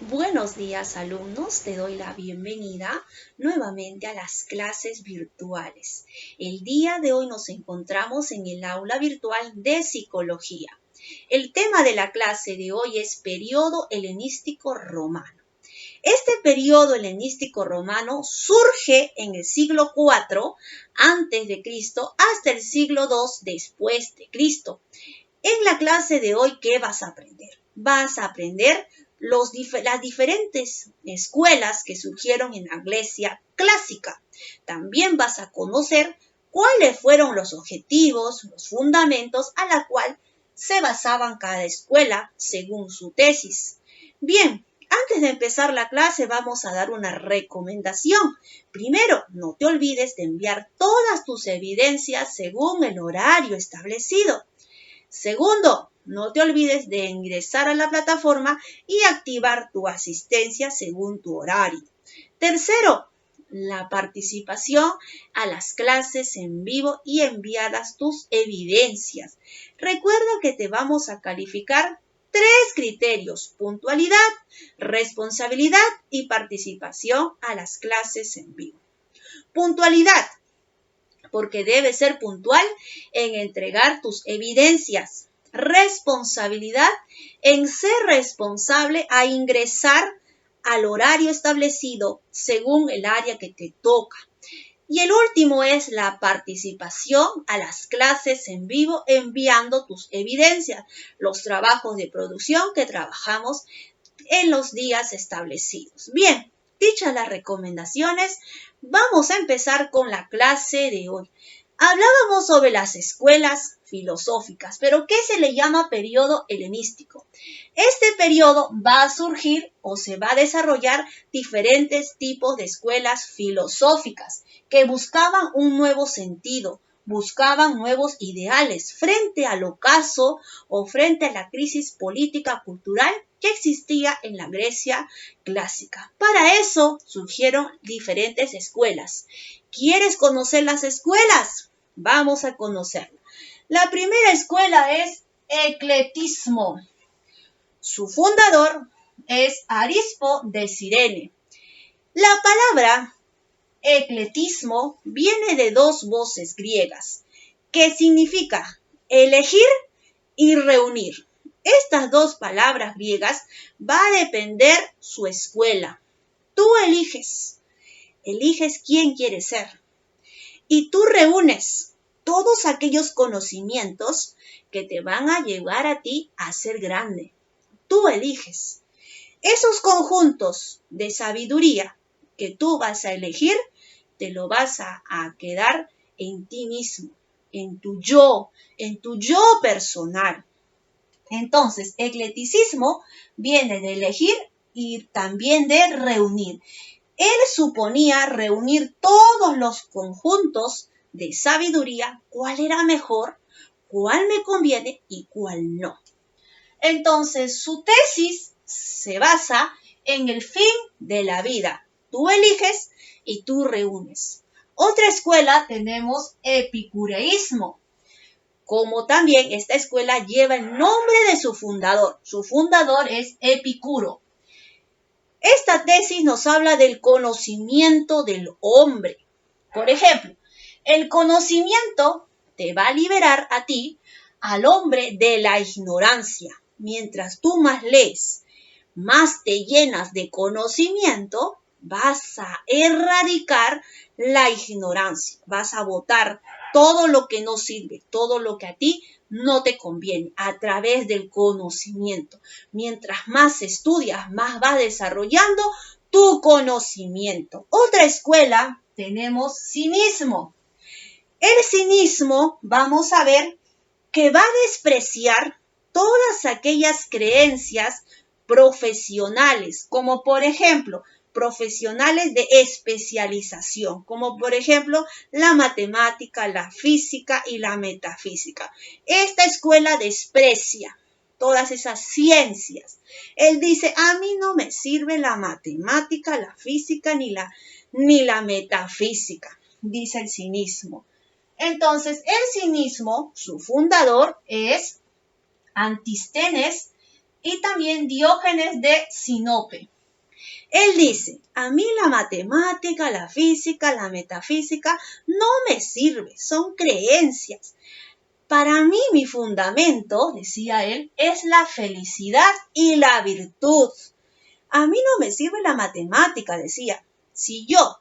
Buenos días, alumnos. Te doy la bienvenida nuevamente a las clases virtuales. El día de hoy nos encontramos en el aula virtual de psicología. El tema de la clase de hoy es periodo helenístico romano. Este periodo helenístico romano surge en el siglo IV antes de Cristo hasta el siglo II después de Cristo. En la clase de hoy, ¿qué vas a aprender? Vas a aprender las diferentes escuelas que surgieron en la Grecia clásica. También vas a conocer cuáles fueron los objetivos, los fundamentos a la cual se basaban cada escuela según su tesis. Bien, antes de empezar la clase vamos a dar una recomendación. Primero, no te olvides de enviar todas tus evidencias según el horario establecido. Segundo, no te olvides de ingresar a la plataforma y activar tu asistencia según tu horario. Tercero, la participación a las clases en vivo y enviadas tus evidencias. Recuerda que te vamos a calificar 3 criterios: puntualidad, responsabilidad y participación a las clases en vivo. Puntualidad, porque debes ser puntual en entregar tus evidencias. Responsabilidad, en ser responsable a ingresar al horario establecido según el área que te toca. Y el último es la participación a las clases en vivo enviando tus evidencias, los trabajos de producción que trabajamos en los días establecidos. Bien, dichas las recomendaciones, vamos a empezar con la clase de hoy. Hablábamos sobre las escuelas filosóficas, pero ¿qué se le llama periodo helenístico? Este periodo va a surgir o se va a desarrollar diferentes tipos de escuelas filosóficas que buscaban un nuevo sentido, buscaban nuevos ideales frente al ocaso o frente a la crisis política cultural que existía en la Grecia clásica. Para eso surgieron diferentes escuelas. ¿Quieres conocer las escuelas? Vamos a conocerlas. La primera escuela es eclectismo. Su fundador es Arispo de Cirene. La palabra eclectismo viene de 2 voces griegas, que significa elegir y reunir. Estas 2 palabras griegas va a depender su escuela. Tú eliges quién quieres ser y tú reúnes todos aquellos conocimientos que te van a llevar a ti a ser grande. Tú eliges. Esos conjuntos de sabiduría que tú vas a elegir, te lo vas a quedar en ti mismo, en tu yo personal. Entonces, eclecticismo viene de elegir y también de reunir. Él suponía reunir todos los conjuntos de sabiduría, cuál era mejor, cuál me conviene y cuál no. Entonces, su tesis se basa en el fin de la vida. Tú eliges y tú reúnes. Otra escuela tenemos epicureísmo. Como también esta escuela lleva el nombre de su fundador. Su fundador es Epicuro. Esta tesis nos habla del conocimiento del hombre. Por ejemplo, el conocimiento te va a liberar a ti, al hombre, de la ignorancia. Mientras tú más lees, más te llenas de conocimiento, vas a erradicar la ignorancia, vas a botar todo lo que no sirve, todo lo que a ti no te conviene, a través del conocimiento. Mientras más estudias, más vas desarrollando tu conocimiento. Otra escuela tenemos cinismo. El cinismo, vamos a ver, que va a despreciar todas aquellas creencias profesionales, como por ejemplo, profesionales de especialización, como por ejemplo la matemática, la física y la metafísica. Esta escuela desprecia todas esas ciencias. Él dice, a mí no me sirve la matemática, la física ni la metafísica, dice el cinismo. Entonces, el cinismo, su fundador es Antístenes y también Diógenes de Sinope. Él dice, a mí la matemática, la física, la metafísica no me sirve, son creencias. Para mí mi fundamento, decía él, es la felicidad y la virtud. A mí no me sirve la matemática, decía. Si yo,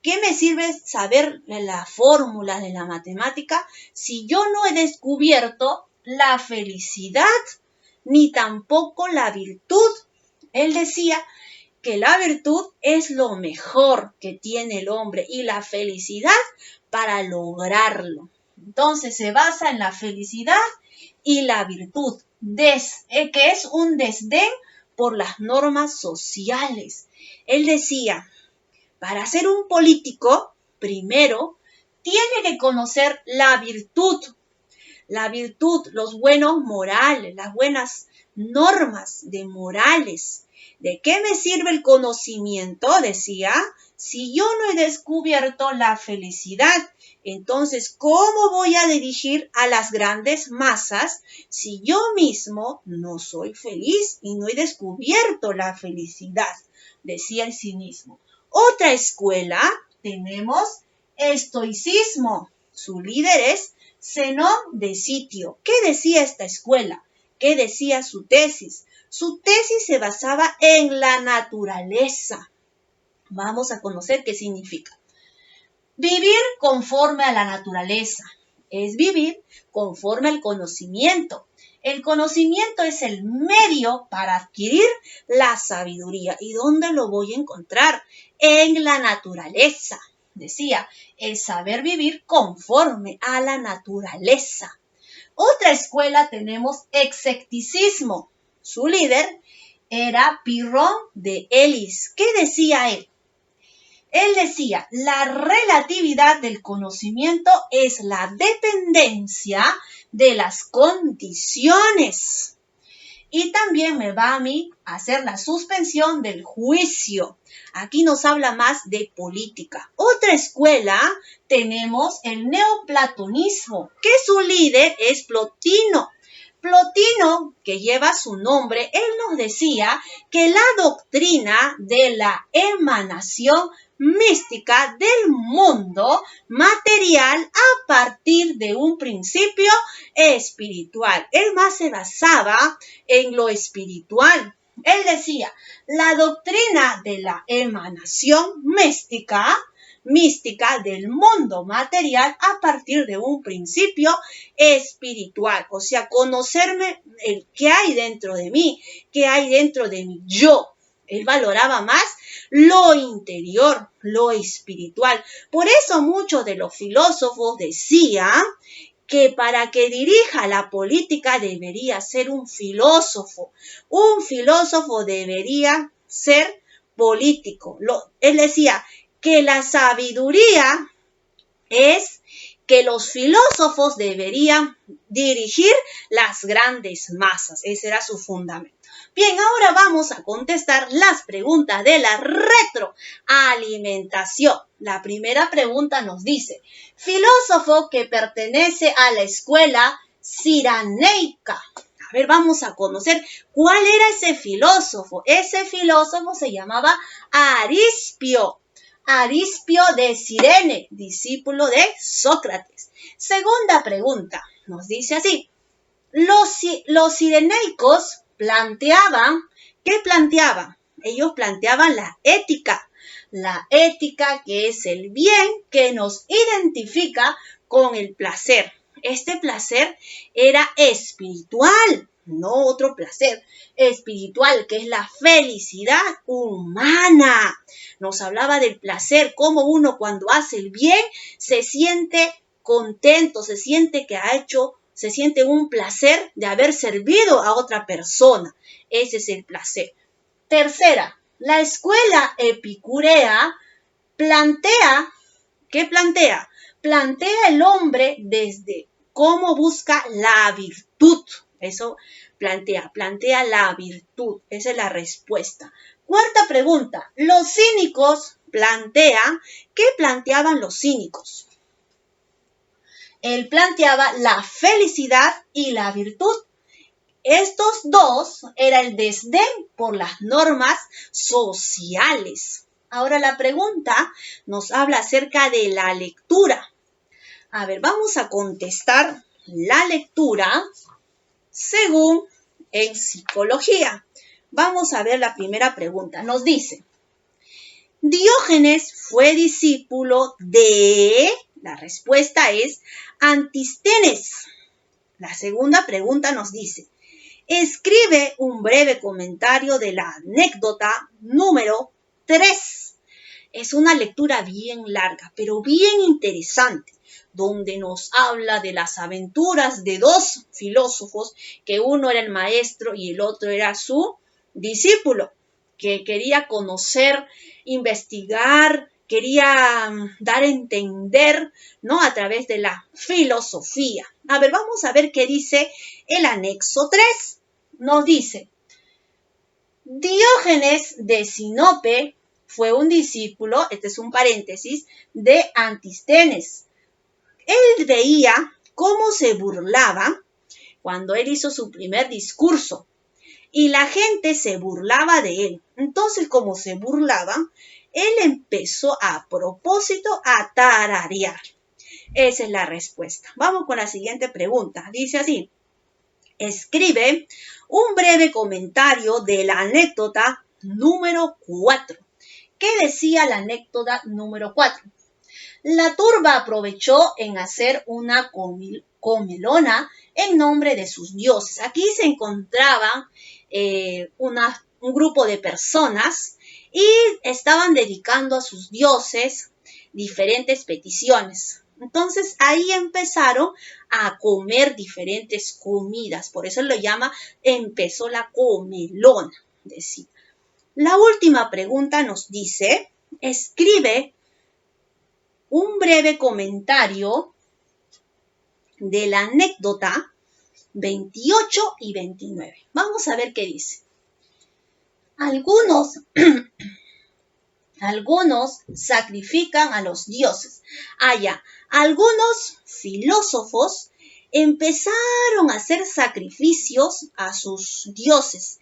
¿qué me sirve saber las fórmulas de la matemática si yo no he descubierto la felicidad ni tampoco la virtud? Él decía que la virtud es lo mejor que tiene el hombre y la felicidad para lograrlo. Entonces se basa en la felicidad y la virtud, que es un desdén por las normas sociales. Él decía, para ser un político, primero, tiene que conocer la virtud, los buenos morales, las buenas normas de morales. ¿De qué me sirve el conocimiento? Decía, si yo no he descubierto la felicidad. Entonces, ¿cómo voy a dirigir a las grandes masas si yo mismo no soy feliz y no he descubierto la felicidad? Decía el cinismo. Otra escuela tenemos estoicismo. Su líder es Zenón de Sitio. ¿Qué decía esta escuela? ¿Qué decía su tesis? Su tesis se basaba en la naturaleza. Vamos a conocer qué significa. Vivir conforme a la naturaleza es vivir conforme al conocimiento. El conocimiento es el medio para adquirir la sabiduría. ¿Y dónde lo voy a encontrar? En la naturaleza. Decía, el saber vivir conforme a la naturaleza. Otra escuela tenemos escepticismo. Su líder era Pirrón de Elis. ¿Qué decía él? Él decía, la relatividad del conocimiento es la dependencia de las condiciones. Y también me va a mí a hacer la suspensión del juicio. Aquí nos habla más de política. Otra escuela tenemos el neoplatonismo, que su líder es Plotino. Plotino, que lleva su nombre, él nos decía que la doctrina de la emanación mística del mundo material a partir de un principio espiritual. Él más se basaba en lo espiritual. Él decía, la doctrina de la emanación mística del mundo material a partir de un principio espiritual. O sea, conocerme el qué hay dentro de mí, qué hay dentro de mi yo. Él valoraba más lo interior, lo espiritual. Por eso muchos de los filósofos decían que para que dirija la política debería ser un filósofo. Un filósofo debería ser político. Él decía que la sabiduría es que los filósofos deberían dirigir las grandes masas. Ese era su fundamento. Bien, ahora vamos a contestar las preguntas de la retroalimentación. La primera pregunta nos dice, filósofo que pertenece a la escuela cirenaica. A ver, vamos a conocer cuál era ese filósofo. Ese filósofo se llamaba Arispio. Arispio de Cirene, discípulo de Sócrates. Segunda pregunta, nos dice así, los cirenaicos planteaban, ¿qué planteaban? Ellos planteaban la ética que es el bien que nos identifica con el placer. Este placer era espiritual, no otro placer, espiritual, que es la felicidad humana. Nos hablaba del placer, cómo uno cuando hace el bien se siente contento, se siente un placer de haber servido a otra persona. Ese es el placer. Tercera, la escuela epicúrea plantea, ¿qué plantea? Plantea el hombre desde cómo busca la virtud. Eso plantea la virtud. Esa es la respuesta. Cuarta pregunta, los cínicos plantean, ¿qué planteaban los cínicos? Él planteaba la felicidad y la virtud. Estos dos era el desdén por las normas sociales. Ahora la pregunta nos habla acerca de la lectura. A ver, vamos a contestar la lectura según en psicología. Vamos a ver la primera pregunta. Nos dice, Diógenes fue discípulo de... La respuesta es Antístenes. La segunda pregunta nos dice, escribe un breve comentario de la anécdota número 3. Es una lectura bien larga, pero bien interesante, donde nos habla de las aventuras de dos filósofos, que uno era el maestro y el otro era su discípulo, que quería conocer, investigar, quería dar a entender, ¿no? A través de la filosofía. A ver, vamos a ver qué dice el anexo 3. Nos dice, Diógenes de Sinope fue un discípulo, este es un paréntesis, de Antístenes. Él veía cómo se burlaba cuando él hizo su primer discurso y la gente se burlaba de él. Entonces, como se burlaba, él empezó a propósito a tararear. Esa es la respuesta. Vamos con la siguiente pregunta. Dice así, escribe un breve comentario de la anécdota número 4. ¿Qué decía la anécdota número 4? La turba aprovechó en hacer una comelona en nombre de sus dioses. Aquí se encontraba un grupo de personas y estaban dedicando a sus dioses diferentes peticiones. Entonces ahí empezaron a comer diferentes comidas. Por eso lo llama, empezó la comelona. Decía. La última pregunta nos dice, escribe un breve comentario de la anécdota 28 y 29. Vamos a ver qué dice. Algunos sacrifican a los dioses. Algunos filósofos empezaron a hacer sacrificios a sus dioses.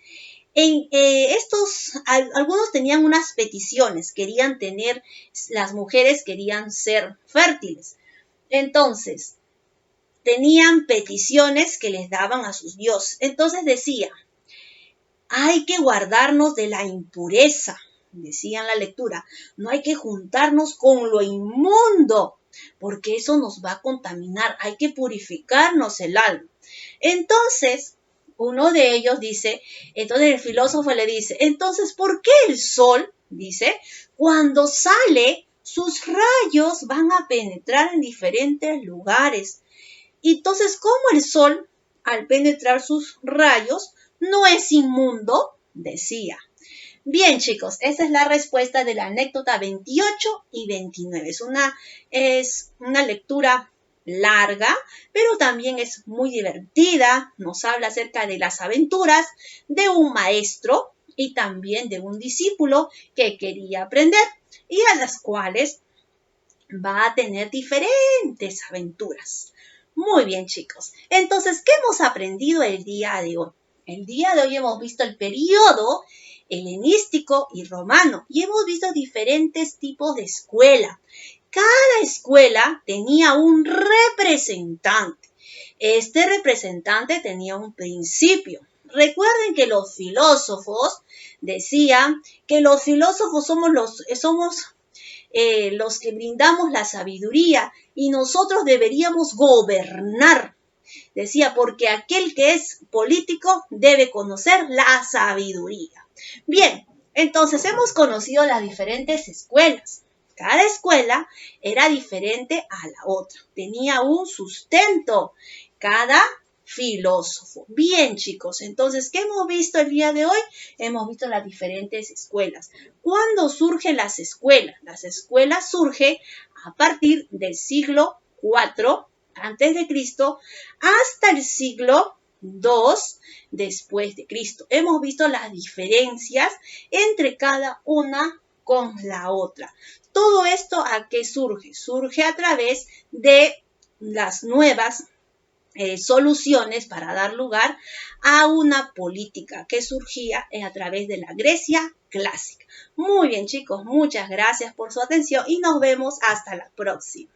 Algunos tenían unas peticiones, las mujeres querían ser fértiles. Entonces, tenían peticiones que les daban a sus dioses. Entonces decía, hay que guardarnos de la impureza, decía en la lectura, no hay que juntarnos con lo inmundo, porque eso nos va a contaminar, hay que purificarnos el alma. Entonces, uno de ellos dice, entonces el filósofo le dice, entonces, ¿por qué el sol, dice, cuando sale, sus rayos van a penetrar en diferentes lugares? Y entonces, ¿cómo el sol, al penetrar sus rayos, no es inmundo? Decía. Bien, chicos, esa es la respuesta de la anécdota 28 y 29. Es una lectura larga, pero también es muy divertida. Nos habla acerca de las aventuras de un maestro y también de un discípulo que quería aprender y a las cuales va a tener diferentes aventuras. Muy bien, chicos. Entonces, ¿qué hemos aprendido el día de hoy? El día de hoy hemos visto el periodo helenístico y romano y hemos visto diferentes tipos de escuela. Cada escuela tenía un representante. Este representante tenía un principio. Recuerden que los filósofos decían que los filósofos somos los que brindamos la sabiduría y nosotros deberíamos gobernar. Decía, porque aquel que es político debe conocer la sabiduría. Bien, entonces hemos conocido las diferentes escuelas. Cada escuela era diferente a la otra. Tenía un sustento cada filósofo. Bien, chicos, entonces, ¿qué hemos visto el día de hoy? Hemos visto las diferentes escuelas. ¿Cuándo surgen las escuelas? Las escuelas surgen a partir del siglo IV antes de Cristo hasta el siglo II después de Cristo. Hemos visto las diferencias entre cada una con la otra. Todo esto, ¿a qué surge? Surge a través de las nuevas soluciones para dar lugar a una política que surgía a través de la Grecia clásica. Muy bien, chicos, muchas gracias por su atención y nos vemos hasta la próxima.